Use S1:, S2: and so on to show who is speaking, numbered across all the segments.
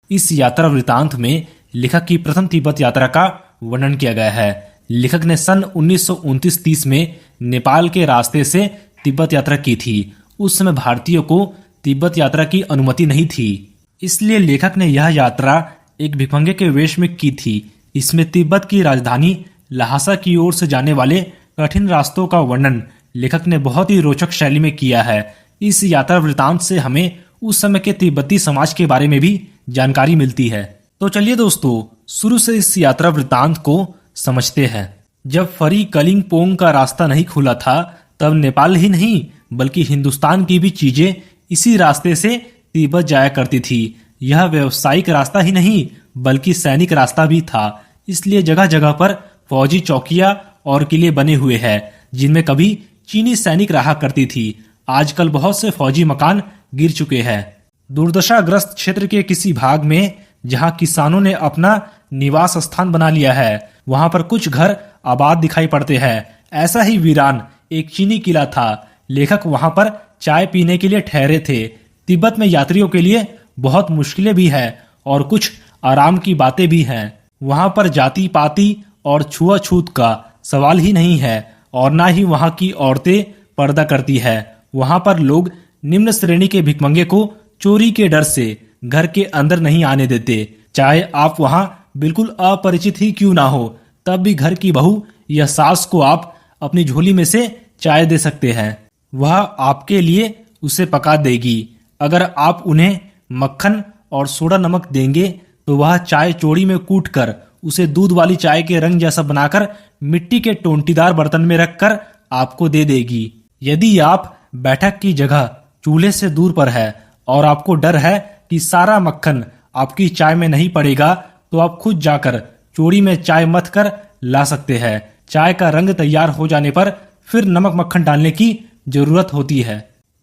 S1: इस यात्रा वृतांत में लेखक की प्रथम तिब्बत यात्रा का वर्णन किया गया है। लेखक ने सन 1929-30 में नेपाल के रास्ते से तिब्बत यात्रा की थी। उस समय भारतीयों को तिब्बत यात्रा की अनुमति नहीं थी, इसलिए लेखक ने यह यात्रा एक भिखमंगे के वेश में की थी। इसमें तिब्बत की राजधानी लहासा की ओर से जाने वाले कठिन रास्तों का वर्णन लेखक ने बहुत ही रोचक शैली में किया है। इस यात्रा वृतांत से हमें उस समय के तिब्बती समाज के बारे में भी जानकारी मिलती है। तो चलिए दोस्तों, शुरू से इस यात्रा वृतांत को समझते हैं। जब फरी कलिंगपोंग का रास्ता नहीं खुला था, तब नेपाल ही नहीं बल्कि हिंदुस्तान की भी चीजें इसी रास्ते से तिब्बत जाया करती थी। यह व्यावसायिक रास्ता ही नहीं बल्कि सैनिक रास्ता भी था, इसलिए जगह जगह पर फौजी चौकियां और किले बने हुए हैं जिनमें कभी चीनी सैनिक रहा करती थी। आजकल बहुत से फौजी मकान गिर चुके हैं। दुर्दशाग्रस्त क्षेत्र के किसी भाग में जहां किसानों ने अपना निवास स्थान बना लिया है, वहां पर कुछ घर आबाद दिखाई पड़ते हैं। ऐसा ही वीरान एक चीनी किला था। लेखक वहां पर चाय पीने के लिए ठहरे थे। तिब्बत में यात्रियों के लिए बहुत मुश्किलें भी हैं और कुछ आराम की बातें भी हैं। वहां पर जाति पाति और छुआछूत का सवाल ही नहीं है और ना ही वहां की औरतें पर्दा करती है। वहां पर लोग निम्न श्रेणी के भिखमंगे को चोरी के डर से घर के अंदर नहीं आने देते। चाहे आप वहां बिल्कुल अपरिचित ही क्यों ना हो, तब भी घर की बहू या सास को आप अपनी झोली में से चाय दे सकते हैं। वह आपके लिए उसे पका देगी। अगर आप उन्हें मक्खन और सोडा नमक देंगे तो वह चाय चोड़ी में कूट कर उसे दूध वाली चाय के रंग जैसा बनाकर मिट्टी के टोंटीदार बर्तन में रखकर आपको दे देगी। यदि आप बैठक की जगह चूल्हे से दूर पर है और आपको डर है कि सारा मक्खन आपकी चाय में नहीं पड़ेगा, तो आप खुद जाकर चोड़ी में चाय मथ कर ला सकते हैं। चाय का रंग तैयार हो जाने पर फिर नमक मक्खन डालने की जरूरत होती है।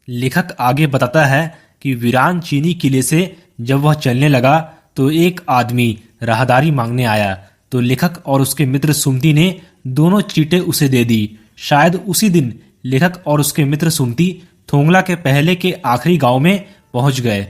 S1: लेखक आगे बताता है कि वीरान चीनी किले से जब वह चलने लगा तो एक आदमी राहदारी मांगने आया, तो लेखक और उसके मित्र सुमति ने दोनों चीटें उसे दे दी। शायद उसी दिन लेखक और उसके मित्र सुमति थोंगला के पहले के आखिरी गांव में पहुंच गए।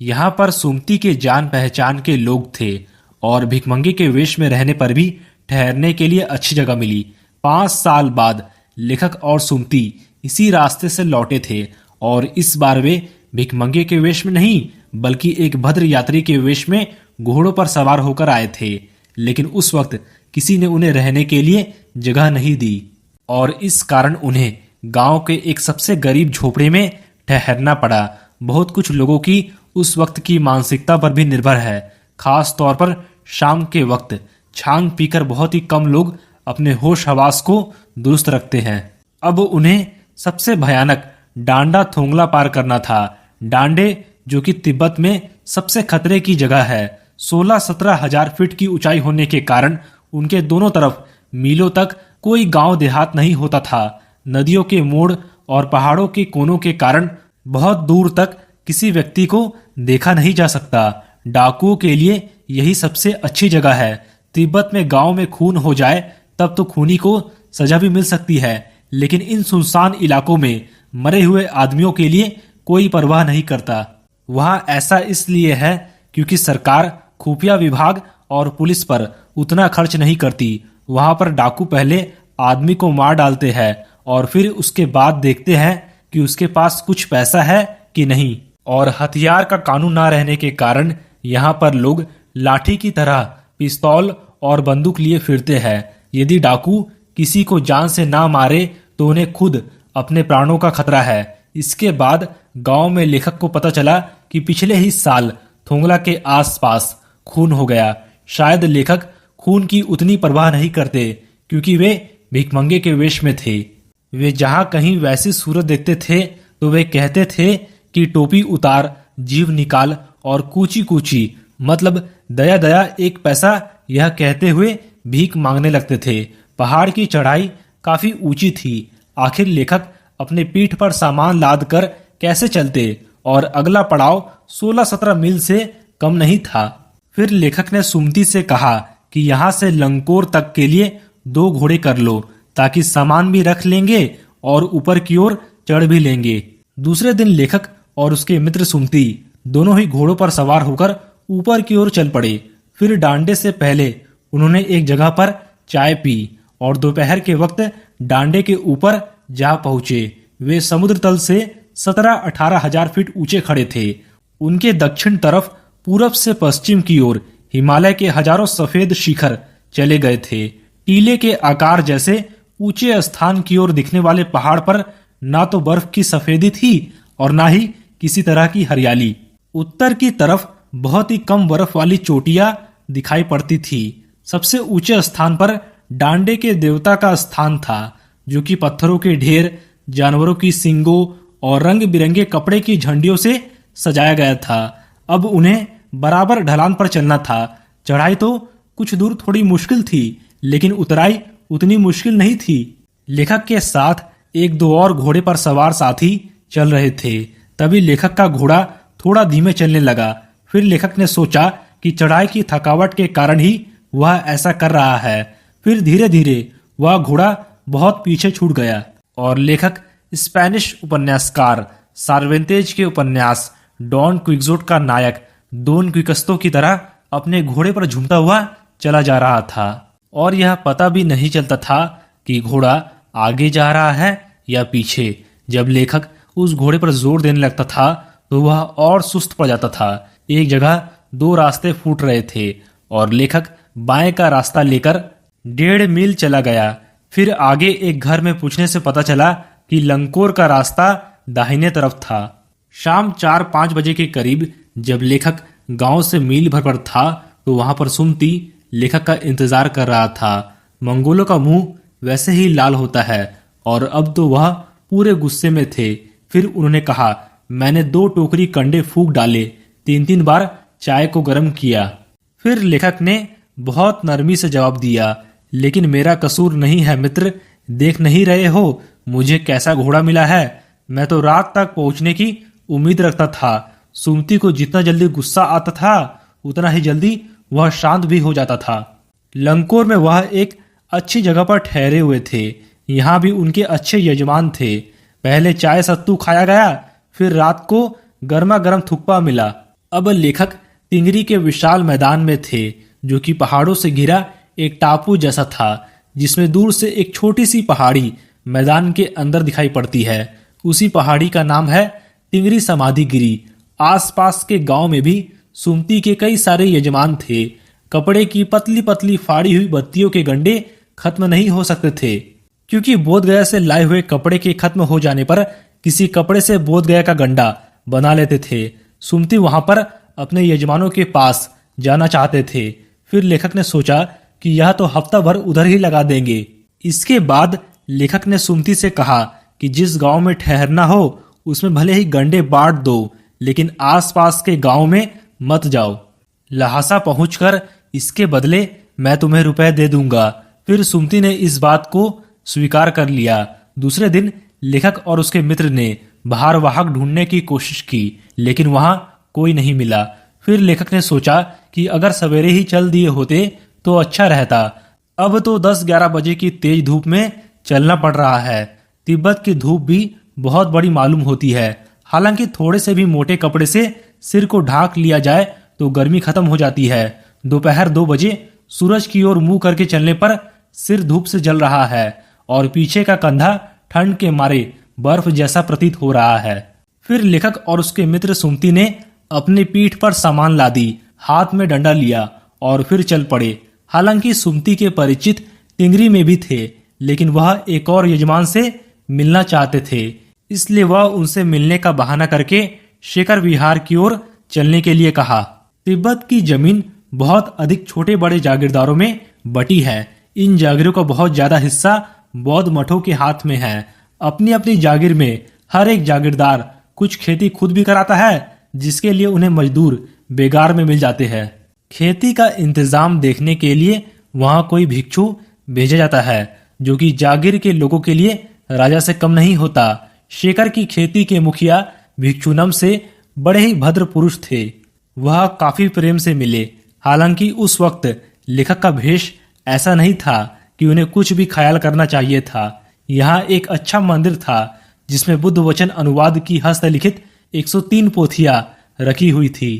S1: यहाँ पर सुमति के जान पहचान के लोग थे और भिखमंगे के वेश में रहने पर भी ठहरने के लिए अच्छी जगह मिली। 5 साल बाद लेखक और सुमति इसी रास्ते से लौटे थे और इस बार वे भिखमंगे के वेश में नहीं बल्कि एक भद्र यात्री के वेश में घोड़ों पर सवार होकर आए थे। लेकिन उस वक्त किसी ने उन्हें रहने के लिए जगह नहीं दी और इस कारण उन्हें गांव के एक सबसे गरीब झोपड़े में ठहरना पड़ा। बहुत कुछ लोगों की उस वक्त की मानसिकता पर भी निर्भर है। खास तौर पर शाम के वक्त छांग पीकर बहुत ही कम लोग अपने होश हवास को दुरुस्त रखते हैं। अब उन्हें सबसे भयानक डांडा थोंगला पार करना था। डांडे जो कि तिब्बत में सबसे खतरे की जगह है, 16-17 हजार फीट की ऊंचाई होने के कारण उनके दोनों तरफ मीलों तक कोई गांव देहात नहीं होता था। नदियों के मोड़ और पहाड़ों के कोनों के कारण बहुत दूर तक किसी व्यक्ति को देखा नहीं जा सकता। डाकुओं के लिए यही सबसे अच्छी जगह है। तिब्बत में गांव में खून हो जाए तब तो खूनी को सजा भी मिल सकती है, लेकिन इन सुनसान इलाकों में मरे हुए आदमियों के लिए कोई परवाह नहीं करता। वहां ऐसा इसलिए है क्योंकि सरकार, खुफिया विभाग और पुलिस पर उतना खर्च नहीं करती। वहां पर डाकू पहले आदमी को मार डालते हैं और फिर उसके बाद देखते हैं कि उसके पास कुछ पैसा है कि नहीं। और हथियार का कानून ना रहने के कारण यहाँ पर लोग लाठी की तरह पिस्तौल और बंदूक लिए फिरते हैं। यदि डाकू किसी को जान से ना मारे तो उन्हें खुद अपने प्राणों का खतरा है। इसके बाद गांव में लेखक को पता चला कि पिछले ही साल थोंगला के आसपास खून हो गया। शायद लेखक खून की उतनी परवाह नहीं करते क्योंकि वे भिखमंगे के वेश में थे। वे जहां कहीं वैसी सूरत देखते थे तो वे कहते थे कि टोपी उतार, जीव निकाल और कूची कूची मतलब दया दया 1 पैसा, यह कहते हुए भीख मांगने लगते थे। पहाड़ की चढ़ाई काफी ऊंची थी। आखिर लेखक अपने पीठ पर सामान लाद कर कैसे चलते और अगला पड़ाव 16-17 मील से कम नहीं था। फिर लेखक ने सुमति से कहा कि यहाँ से लंकोर तक के लिए 2 घोड़े कर लो ताकि सामान भी रख लेंगे और ऊपर की ओर चढ़ भी लेंगे। दूसरे दिन लेखक और उसके मित्र सुमति दोनों ही घोड़ों पर सवार होकर ऊपर की ओर चल पड़े। फिर डांडे से पहले उन्होंने एक जगह पर चाय पी और दोपहर के वक्त डांडे के ऊपर जा पहुंचे। वे समुद्र तल से 17-18 हजार फीट ऊंचे खड़े थे। उनके दक्षिण तरफ पूरब से पश्चिम की ओर हिमालय के हजारों सफेद शिखर चले गए थे। टीले के आकार जैसे ऊंचे स्थान की ओर दिखने वाले पहाड़ पर ना तो बर्फ की सफेदी थी और ना ही किसी तरह की हरियाली। उत्तर की तरफ बहुत ही कम बर्फ वाली चोटियां दिखाई पड़ती थी। सबसे ऊंचे स्थान पर डांडे के देवता का स्थान था, जो कि पत्थरों के ढेर, जानवरों की सींगों और रंग बिरंगे कपड़े की झंडियों से सजाया गया था। अब उन्हें बराबर ढलान पर चलना था। चढ़ाई तो कुछ दूर थोड़ी मुश्किल थी, लेकिन उतराई उतनी मुश्किल नहीं थी। लेखक के साथ एक दो और घोड़े पर सवार साथी चल रहे थे। तभी लेखक का घोड़ा थोड़ा धीमे चलने लगा। फिर लेखक ने सोचा कि चढ़ाई की थकावट के कारण ही वह ऐसा कर रहा है। फिर धीरे धीरे वह घोड़ा बहुत पीछे छूट गया और लेखक स्पेनिश उपन्यासकार सार्वेंतेज के उपन्यास डॉन क्विक्सोट का नायक डॉन क्विक्सोट की तरह अपने घोड़े पर झूमता हुआ चला जा रहा था और यह पता भी नहीं चलता था कि घोड़ा आगे जा रहा है या पीछे। जब लेखक उस घोड़े पर जोर देने लगता था तो वह और सुस्त पड़ जाता था। एक जगह दो रास्ते फूट रहे थे और लेखक बाएं का रास्ता लेकर 1.5 मील चला गया। फिर आगे एक घर में पूछने से पता चला कि लंकोर का रास्ता दाहिने तरफ था। शाम 4-5 बजे के करीब जब लेखक गांव से मील भर पर था तो वहां पर सुमति लेखक का इंतजार कर रहा था। मंगोलों का मुंह वैसे ही लाल होता है और अब तो वह पूरे गुस्से में थे। फिर उन्होंने कहा, मैंने 2 टोकरी कंडे फूंक डाले, 3-3 बार चाय को गर्म किया। फिर लेखक ने बहुत नरमी से जवाब दिया, लेकिन मेरा कसूर नहीं है मित्र, देख नहीं रहे हो मुझे कैसा घोड़ा मिला है। मैं तो रात तक पहुंचने की उम्मीद रखता था। सुमति को जितना जल्दी गुस्सा आता था उतना ही जल्दी वह शांत भी हो जाता था। लंकोर में वह एक अच्छी जगह पर ठहरे हुए थे। यहाँ भी उनके अच्छे यजमान थे। पहले चाय सत्तू खाया गया, फिर रात को गर्मा गर्म थुक्पा मिला। अब लेखक तिंगरी के विशाल मैदान में थे, जो कि पहाड़ों से घिरा एक टापू जैसा था, जिसमें दूर से एक छोटी सी पहाड़ी मैदान के अंदर दिखाई पड़ती है। उसी पहाड़ी का नाम है तिंगरी समाधि गिरी। आसपास के गांव में भी सुमति के कई सारे यजमान थे। कपड़े की पतली पतली फाड़ी हुई बत्तियों के गंडे खत्म नहीं हो सकते थे, क्योंकि बोधगया से लाए हुए कपड़े के खत्म हो जाने पर किसी कपड़े से बोधगया का गंडा बना लेते थे। सुमति वहां पर अपने यजमानों के पास जाना चाहते थे। फिर लेखक ने सोचा कि यह तो हफ्ता भर उधर ही लगा देंगे। इसके बाद लेखक ने सुमति से कहा कि जिस गांव में ठहरना हो उसमें भले ही गंडे बांट दो, लेकिन आसपास के गांव में मत जाओ। लहासा पहुंचकर इसके बदले मैं तुम्हें रुपए दे दूंगा। फिर सुमति ने इस बात को स्वीकार कर लिया। दूसरे दिन लेखक और उसके मित्र ने भारवाहक ढूंढने की कोशिश की, लेकिन वहां कोई नहीं मिला। फिर लेखक ने सोचा कि अगर सवेरे ही चल दिए होते तो अच्छा रहता। अब तो 10-11 बजे की तेज धूप में चलना पड़ रहा है। तिब्बत की धूप भी बहुत बड़ी मालूम होती है। हालांकि थोड़े से भी मोटे कपड़े से सिर को ढांक लिया जाए तो गर्मी खत्म हो जाती है। दोपहर 2 बजे सूरज की ओर मुंह करके चलने पर सिर धूप से जल रहा है और पीछे का कंधा ठंड के मारे बर्फ जैसा प्रतीत हो रहा है। फिर लेखक और उसके मित्र सुमति ने अपनी पीठ पर सामान लादी, हाथ में डंडा लिया और फिर चल पड़े। हालांकि सुमति के परिचित टिंगरी में भी थे, लेकिन वह एक और यजमान से मिलना चाहते थे, इसलिए वह उनसे मिलने का बहाना करके शेखर विहार की ओर चलने के लिए कहा। तिब्बत की जमीन बहुत अधिक छोटे बड़े जागीरदारों में बटी है। इन जागीरों का बहुत ज्यादा हिस्सा बौद्ध मठों के हाथ में है। अपनी अपनी जागीर में हर एक जागीरदार कुछ खेती खुद भी कराता है, जिसके लिए उन्हें मजदूर बेगार में मिल जाते हैं। खेती का इंतजाम देखने के लिए वहां कोई भिक्षु भेजा जाता है, जो कि जागीर के लोगों के लिए राजा से कम नहीं होता। शेखर की खेती के मुखिया भिक्षुनम से बड़े ही भद्र पुरुष थे। वह काफी प्रेम से मिले। हालांकि उस वक्त लेखक का भेष ऐसा नहीं था कि उन्हें कुछ भी ख्याल करना चाहिए था। यहाँ एक अच्छा मंदिर था जिसमें बुद्ध वचन अनुवाद की हस्तलिखित 103 पोथियां रखी हुई थी।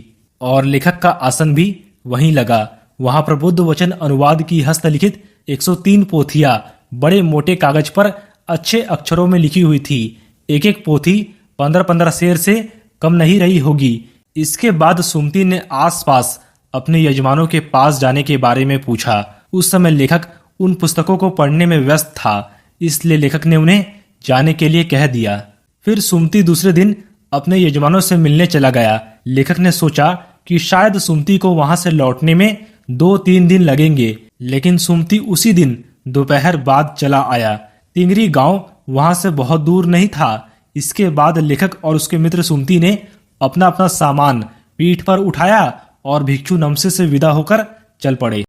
S1: और लेखक का आसन भी वहीं लगा। वहां पर बुद्ध वचन अनुवाद की हस्तलिखित 103 पोथियां बड़े मोटे कागज पर अच्छे अक्षरों में लिखी हुई थी। एक एक पोथी 15-15 शेर से कम नहीं रही होगी। इसके बाद सुमति ने आसपास अपने यजमानों के पास जाने के बारे में पूछा। उस समय लेखक उन पुस्तकों को पढ़ने में व्यस्त था, इसलिए लेखक ने उन्हें जाने के लिए कह दिया। फिर सुमति दूसरे दिन अपने यजमानों से मिलने चला गया। लेखक ने सोचा कि शायद सुमति को वहां से लौटने में 2-3 दिन लगेंगे, लेकिन सुमति उसी दिन दोपहर बाद चला आया। तिंगरी गांव वहां से बहुत दूर नहीं था। इसके बाद लेखक और उसके मित्र सुमति ने अपना अपना सामान पीठ पर उठाया और भिक्षु नमसे से विदा होकर चल पड़े।